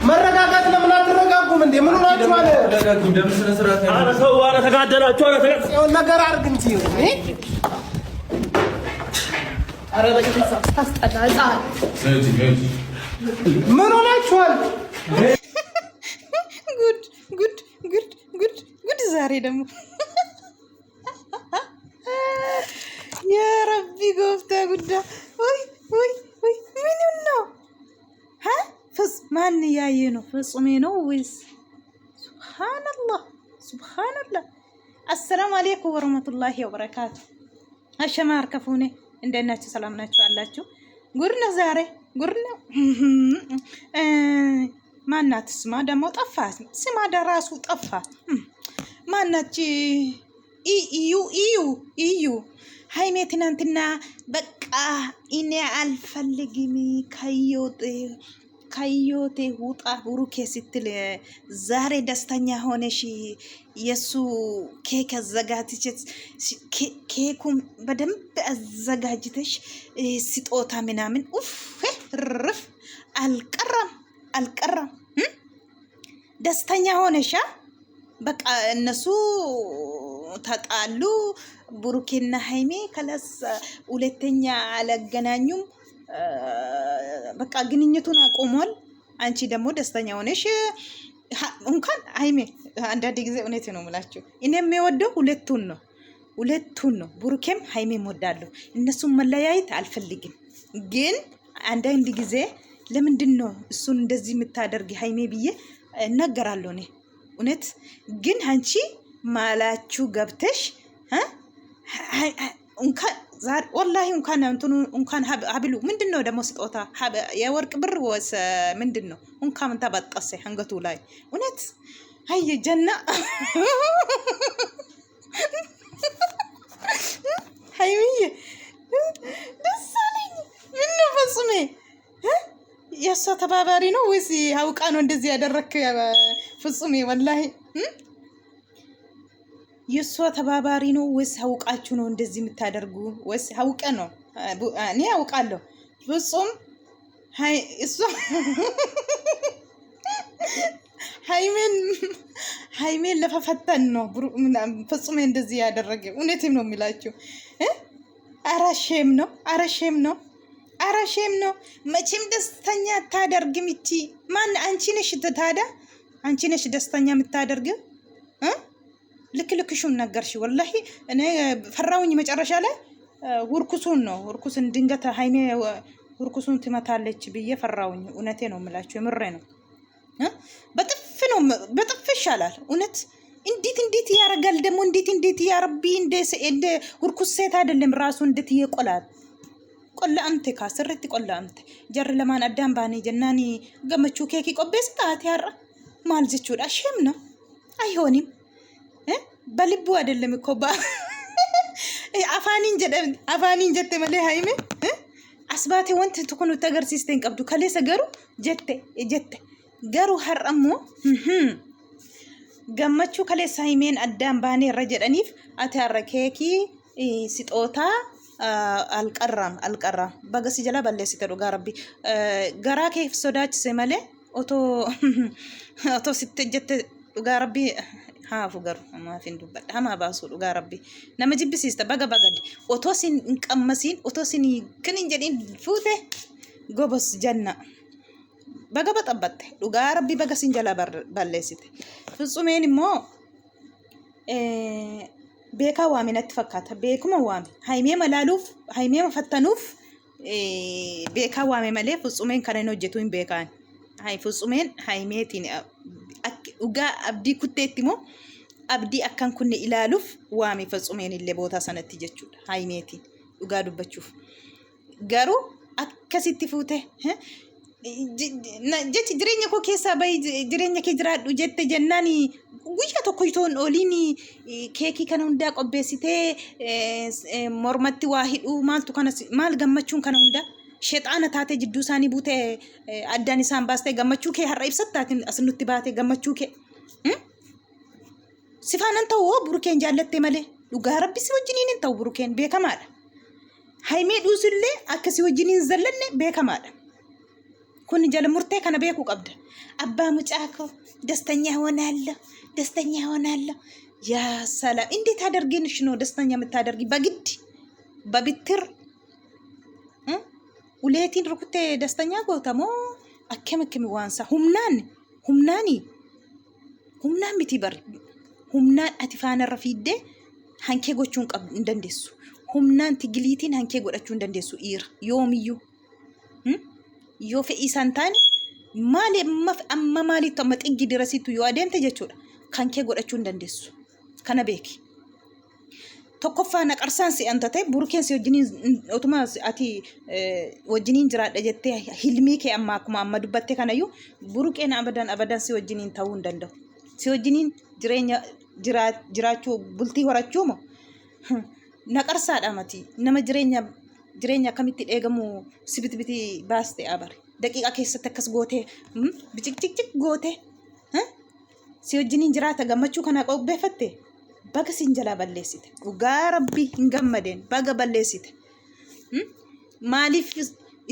መረጋጋት ለምን አትረጋጉም እንዴ? ምን ሆናችሁ አለ? ተረጋጉ። ደም ስነ ስርዓት ነው። ኧረ ሰው ኧረ ተጋደላችሁ። ኧረ ተጋደላችሁ። ነገር አድርግ እንጂ ኧረ በቃ ታስጠላ። ምን ሆናችኋል? ጉድ ጉድ ጉድ ጉድ ጉድ! ዛሬ ደግሞ የረቢ ጎፍታ ጉዳ! ወይ ወይ ወይ! ምን ነው? ማን ያየ ነው? ፍጹሜ ነው ወይስ? ሱብሃንአላህ ሱብሃንአላህ። አሰላሙ አለይኩም ወራህመቱላሂ ወበረካቱ። አሸማር ከፉኔ እንደት ናችሁ? ሰላም ናችሁ አላችሁ? ጉድ ነው ዛሬ ጉድ ነው። ማናት ስማ ደግሞ ጠፋ። ስማ ደራሱ ጠፋ። ማናች? ኢዩ ሃይሜ ትናንትና በቃ እኔ አልፈልግም ከዮቴ ውጣ ብሩኬ ስትል ዛሬ ደስተኛ ሆነሽ የሱ ኬክ አዘጋጅተሽ ኬኩን በደንብ አዘጋጅተሽ ስጦታ ምናምን ኡፍ ርፍ አልቀረም ደስተኛ ሆነሻ። በቃ እነሱ ተጣሉ። ብሩኬና ሃይሜ ከላስ ሁለተኛ አላገናኙም። በቃ ግንኙነቱን አቆሟል። አንቺ ደግሞ ደስተኛ ሆነሽ እንኳን ሃይሜ አንዳንድ ጊዜ እውነት ነው የምላችሁ እኔ የሚወደው ሁለቱን ነው። ብሩኬም ሃይሜም ወዳለሁ። እነሱን መለያየት አልፈልግም። ግን አንዳንድ ጊዜ ለምንድን ነው እሱን እንደዚህ የምታደርጊ ሃይሜ ብዬ እናገራለሁ እኔ እውነት። ግን አንቺ ማላችሁ ገብተሽ እንኳን ዛሬ ወላሂ እንኳን ሀብሉ ምንድን ነው ደግሞ ስጦታ የወርቅ ብር ወስ ምንድን ነው እንኳን ምን ተበጠሰ አንገቱ ላይ እውነት። አይ ጀና ሃይሚዬ ደስ አለኝ። ምን ነው ፈጽሜ የእሷ ተባባሪ ነው ወይስ አውቃ ነው እንደዚህ ያደረክ? ፍጹሜ ወላሂ የእሷ ተባባሪ ነው ወይስ አውቃችሁ ነው እንደዚህ የምታደርጉ? ወይስ አውቀ ነው? እኔ አውቃለሁ። ፍጹም እሷ ሃይሜን ለፈፈተን ነው ፍጹሜ እንደዚህ ያደረገ። እውነትም ነው የሚላችሁ። አራሼም ነው። መቼም ደስተኛ አታደርግም። እቺ ማን? አንቺ ነሽ ታዲያ። አንቺ ነሽ ደስተኛ የምታደርግ። ልክሽውን ነገርሽ። ወላሂ እኔ ፈራውኝ። መጨረሻ ላይ ውርኩሱን ድንገት ሃይሜ ውርኩሱን ትመታለች ብዬ ፈራውኝ። እውነቴ ነው የምላችሁ፣ የምሬ ነው። በጥፍ ይሻላል እውነት። እንዴት ያረጋል ደግሞ እንዴት ያረቢ እንደ ውርኩስ ሴት አይደለም ራሱ እንዴት ይቆላል። ቆላ አንተ ካስረት ቆላ አንተ ጀር ለማን አዳም ባኔ ጀናኒ ገመቹ ኬኪ ቆቤስ ታት ያራ ማልጅቹ ዳሽም ነው አይሆንም። በልቡ አይደለም እኮ አፋኒን ጀተ መለ ሃይሜ አስባቴ ወንት ትኩኑ ተገር ሲስተን ቀብዱ ከለሰ ገሩ ጀተ ገሩ ሐረሙ ገመቹ ከለሰ ሃይሜን አዳም ባኔ ረጀደኒፍ አታረከኪ ስጦታ አልቀራም በገሲ ጀላ በለሲተ ዱጋ ረቢ ገራ ከፍ ሶዳች ሰመለ ኦቶ ሲተጀተ ዱጋ ረቢ ሃፉ ገሩ ማፊን ዱበ ሃማ ባሱ ዱጋ ረቢ ነመጅብሲስተ በገበገድ ኦቶ ሲን እንቀመሲን ኦቶ ሲን ክን እንጀዲን ፉቴ ጎበስ ጀና በገበ ጠበተ ዱጋ ረቢ በገሲን ጀላ በለሲተ ፍጹሜን ሞ ቤካ ዋሚ ነት ፈካታ ቤኩማ ዋሚ ሃይሜ መላሉፍ ሃይሜ መፈተኑፍ ቤካ ዋሚ መሌ ፍጹሜን ከነኖ ጀቱን ቤካን ሃይ ፍጹሜን ሃይሜቲን ኡጋ አብዲ ኩቴቲሞ አብዲ አካን ኩነ ኢላሉፍ ዋሚ ፍጹሜን ኢለ ቦታ ሰነት ጀቹ ሃይሜቲን ኡጋ ዱበቹፍ ገሩ አከሲቲ ፉቴ ጀች ጅሬኛ ኮ ኬሳ ባይ ጅሬኛ ከጅራዱ ጀተ ጀናኒ ጉያ tokkoytoon oliini keeki kana hunda qobbeessitee mormatti waa hidhuu maaltu kana maal gammachuun kana hunda sheexaana taatee jidduu isaanii buutee addaan isaan baastee gammachuu kee har'a ibsattaatiin asinutti baatee gammachuu kee sifaanan ta'uu burukeen jaallattee malee dhugaa rabbi si wajjiniin hin ta'u burukeen beekamaadha. Haymee dhuusullee akkasii wajjiniin zallanne beekamaadha. kun jala murtee kana beekuu qabda. Abbaa mucaa koo ደስተኛ ሆናለሁ ያ ሰላም እንዴት አደርገንሽ ነው ደስተኛ የምታደርጊ በብትር ውሌቲን ሩክቴ ደስተኛ ጎተሞ አከመከም ዋንሳ humnaan miti bar humnaan ati faana rafiidde hankee gochuun qabdu hin dandeessu humnaan tigiliitiin hankee godhachuu hin dandeessu yoomiyyuu yoo fe'ii isaan taane amma maalitti amma xiggi dirasiitu yoo adeemte jechuudha hankee godhachuu hin dandeessu kana beeki. Tokkoffaa naqarsaan si'anta ta'e burukeen si wajjiniin utuma ati wajjiniin jiraadha jettee hilmii kee amma akkuma amma dubbatte kanayyuu burukeen abadan si wajjiniin ta'uu hin danda'u. Si wajjiniin jiraachuu bultii horachuu moo naqarsaadha mati nama jireenya akkamitti dheegamu si biti baaste abare daqiiqa keessatti akkas gootee bicicicik gootee si wajjiniin jiraata gammachuu kana qopheeffatte. Baga sin jala balleessite dhugaa rabbii hin gammadeen baga balleessite maaliif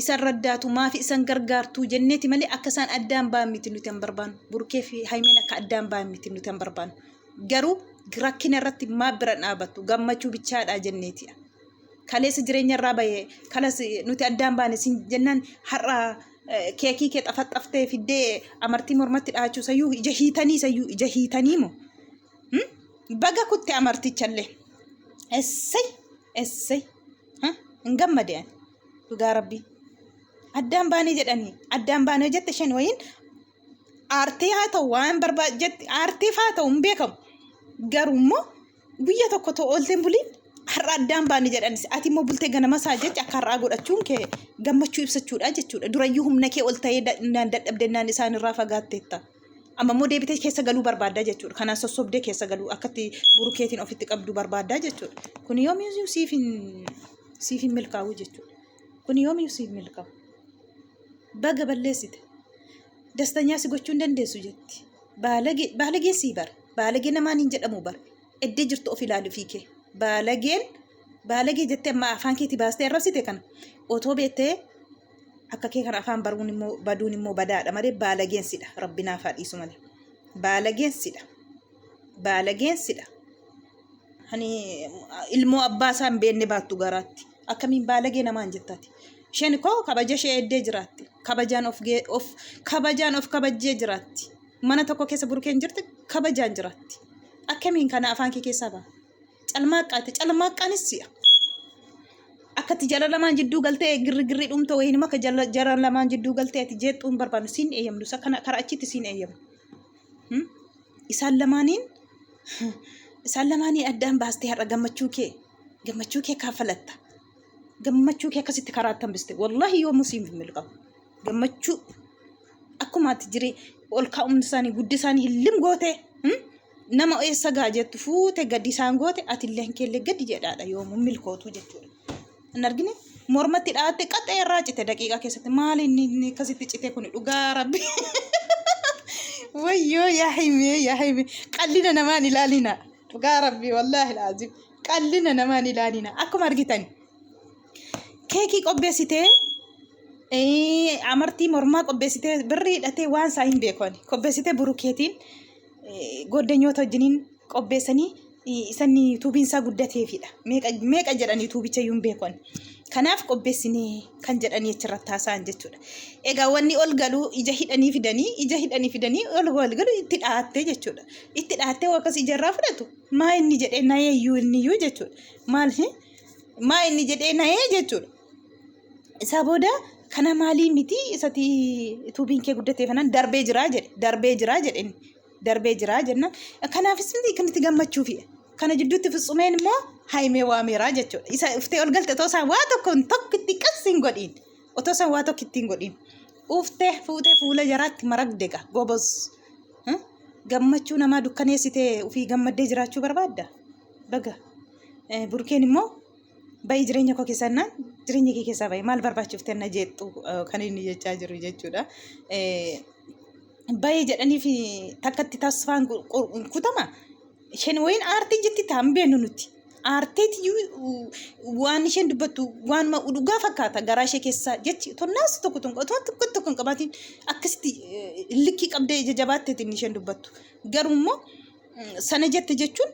isan raddaatu maafi isan gargaartuu jenneeti malee akka isaan addaan ba'an miti nuti hin barbaannu burkee fi haymeen akka addaan ba'an miti nuti hin barbaannu garuu rakkina irratti maa bira dhaabattu gammachuu bichaadha jenneeti kaleessa jireenya irraa bahee kalas nuti addaan baane sin jennaan har'a keekii kee xafaxaftee fiddee amartii mormatti dhaachuu sayyuu ija hiitanii moo baga kutte amartichallee essay hin gammadeen dhugaa rabbii addaan baanee jedhanii addaan baanee jette shan wayin aartee haa ta'u waan barbaadu jette aarteef haa ta'u hin beekamu garuu immoo guyya tokko ta'u oolteen buliin har'a addaan baanee jedhanis ati immoo bultee ganama isaa jecha akka har'aa godhachuun kee gammachuu ibsachuudha jechuudha durayyuu humna kee ol ta'ee dadhabdennaan isaan irraa fagaatteetta. Amma immoo deebitee keessa galuu barbaaddaa jechuudha. Kanaan sossobdee keessa galuu akkatti burukeetiin ofitti qabdu barbaaddaa jechuudha. Kun yoomiyyuu siif hin milkaa'u jechuudha. Kun yoomiyyuu siif milkaa'u. Baga balleessite. Dastanyaa si gochuu hin dandeessu jetti. Baalagee sii bara. Baalagee namaan hin jedhamu bara. Eddee jirtu of ilaalu fiikee. Baalagee jettee amma afaan keetii baastee arrabsite kana. Otoo beettee akka kee kana afaan baduun immoo badaadha malee baalageensidha rabbinaaf haadhiisu malee baalageensidha hani ilmoo abbaa isaa hin beekne baattu garaatti akkamiin baalagee namaan jettaati isheen koo kabaja ishee eddee jiraatti kabajaan of kabajjee jiraatti mana tokko keessa burukeen jirti kabajaan jiraatti akkamiin kana afaan kee keessaa ba'a calmaaqqaanis si'a. Akkati jala lamaan jidduu galtee girri dhumta wayin maka jala lamaan jidduu galtee ati jeexuun barbaadu siin eeyyamdu isa kana karaa achitti siin eeyyamu isaan lamaanii addaan baastee har'a gammachuu kee kaafalatta gammachuu kee akkasitti karaatti hambiste wallahi yoo musiin milqabu gammachuu akkuma ati jiree ol kaa'umni isaanii guddi isaanii hillim goote nama eessa gaajettu fuute gadi isaan goote ati illee keellee gadi jedhaadha yoo milkootu jechuudha. Nargine mormatti dhaatte qaxxee irraa cite daqiiqa keessatti maali inni akkasitti cite kun dhugaa rabbi wayyoo yaa hime qallina namaan ilaalina dhugaa rabbi wallaahi laazim qallina namaan ilaalina akkuma argitan keekii qopheessitee amartii mormaa qopheessitee birrii hidhatee waan isaa hin beekoni qopheessitee burukeetiin goddanyoota wajjiniin qopheessanii isanni tuubiinsaa guddateefidha meeqa jedhanii tuubicha yuun beekon kanaaf qopheessinee kan jedhanii achirratti haasa'an jechuudha. Egaa wanni ol galu ija hidhanii fidanii ol galu itti dhaattee jechuudha. Itti dhaattee akkas ijarraa fudhatu maa inni jedhee nayeeyyuu inniyyuu jechuudha. Maa inni jedhee nayee jechuudha. Isaa booda kana maalii miti isati tuubiin kee guddatee fanaan darbee jiraa jennaan kanaafis kan itti gammachuufi. Kana jidduutti fitsumeen immoo haymee waameeraa jechuudha. Isa uftee ol galte otoo isaan waa tokko itti qassin godhiin. Otoo isaan waa tokko ittiin godhiin. Uftee fuutee fuula jaraatti maragdega gobos. Gammachuu namaa dukkaneessitee ofii gammaddee jiraachuu barbaadda. Baga. Burkeen immoo bayi jireenya koo keessannaan jireenya kee keessaa bayi maal barbaachuuftee na jeexxu kan inni jechaa jiru jechuudha. Bayi jedhanii fi takkatti taasifaan kutama. Isheen wayin aartii jetti taa'an beenu nuti. aarteeti waan isheen dubbattu waan dhugaa fakkaata garaa ishee keessa jechi tonnaas tokko kun qabaatiin akkasitti likkii qabdee jabaatteetiin isheen dubbattu garummoo sana jette jechuun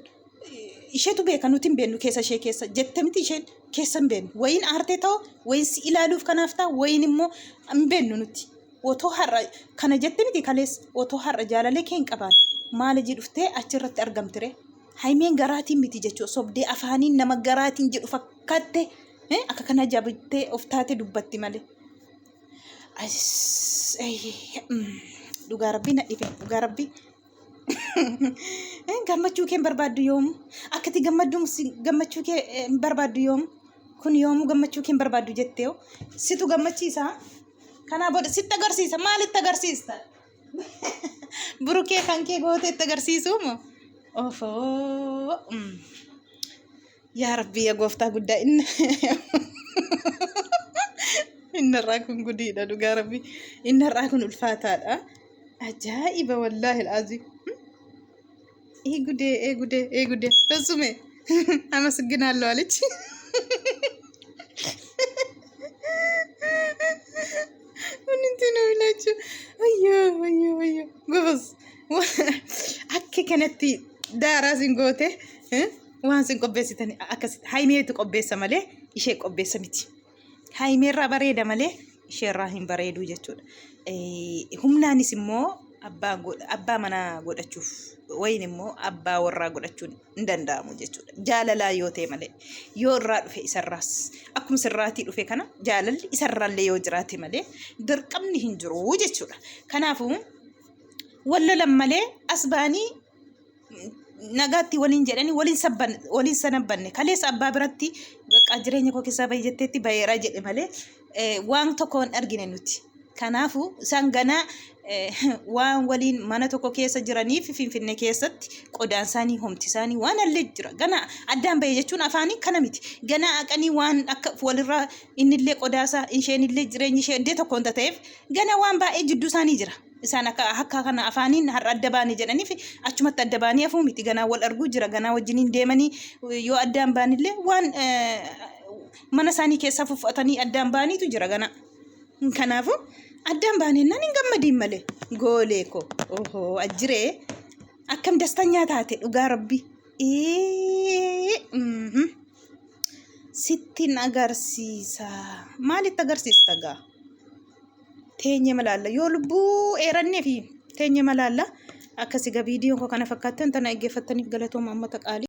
isheetu beeka nuti hin beeknu keessa ishee keessa jette miti isheen keessa hin beeknu wayin aartee ta'u wayin si ilaaluuf kanaaf ta'a wayin immoo hin beeknu nuti otoo har'a kana jette miti kalees otoo har'a jaalalee kee hin qabaan maal jedhuftee achirratti argamtire haymeen garaatiin miti jechuu sobdee afaaniin nama garaatiin jedhu fakkaatte akka kana jabittee of taate dubbatti malee dhugaa rabbii na dhibe dhugaa rabbii gammachuu kee barbaaddu yoom akkati gammachuu kee barbaaddu yoom kun yoom gammachuu kee barbaaddu jettee situ gammachiisa kana booda sitti agarsiisa maalitti agarsiista burukee kan kee goote itti agarsiisu moo ofoo yaa rabbii yaa gooftaa guddaa innarraa kun gudiidha dhugaa rabbii innarraa kun ulfaataadha ajaa'iba wallaahi al'aazim ጉዴ ፍጹሜ አመሰግናለሁ አለች። እንትን ነው ይላችሁ አዮ ጎበዝ አከ ከነቲ ዳራሲን ጎቴ ዋንሲን ቆቤሲተኒ አከስ ሃይሜቱ ቆቤሰ ማለ ኢሼ ቆቤሰ ሚቲ ሃይሜራ በሬደ ማለ ኢሼራ ሂን በሬዱ ጀቹ ሁምናኒስ ሞ abbaa mana godhachuuf wayin immoo abbaa warraa godhachuun hin danda'amu jechuudha. Jaalalaa yoo ta'e malee yoo irraa dhufe isarraas akkuma sirraatii dhufe kana jaalalli isarraallee yoo jiraate malee dirqamni hin jiru jechuudha. Kanaafuu wallalan malee asbaanii nagaatti waliin jedhanii waliin sanabbanne kaleessa abbaa biratti bakka jireenya koo keessaa baay'ee jetteetti baay'eeraa jedhe malee waan tokko hin argine nuti. Kanaafuu isaan ganaa waan waliin mana tokko keessa jiraniif Finfinnee keessatti qodaan isaanii homti isaanii waan allee jira ganaa addaan bahee jechuun afaanii kana miti ganaa aqanii waan akka walirraa innillee qodaasaa isheenillee jireenyi ishee iddoo tokko hunda ta'eef ganaa waan baay'ee jidduu isaanii jira isaan akka kana afaaniin har'a adda baanii jedhaniif achumatti adda baanii hafuu miti ganaa wal arguu jira ganaa wajjiniin deemanii yoo addaan baanillee waan mana isaanii keessaa fuffatanii addaan baaniitu jira ganaa kanaafuu addaan baanee nan hin gammadiin malee goolee ko oho ajjiree akkam dastanyaa taate dhugaa rabbi sittin agarsiisa maalitti agarsiista gaa teenye malaalla yoo lubbuu eerannee fi teenye malaalla akkasi gaa viidiyoon koo kana fakkaatan tana eeggeeffataniif galatooma ammata qaalii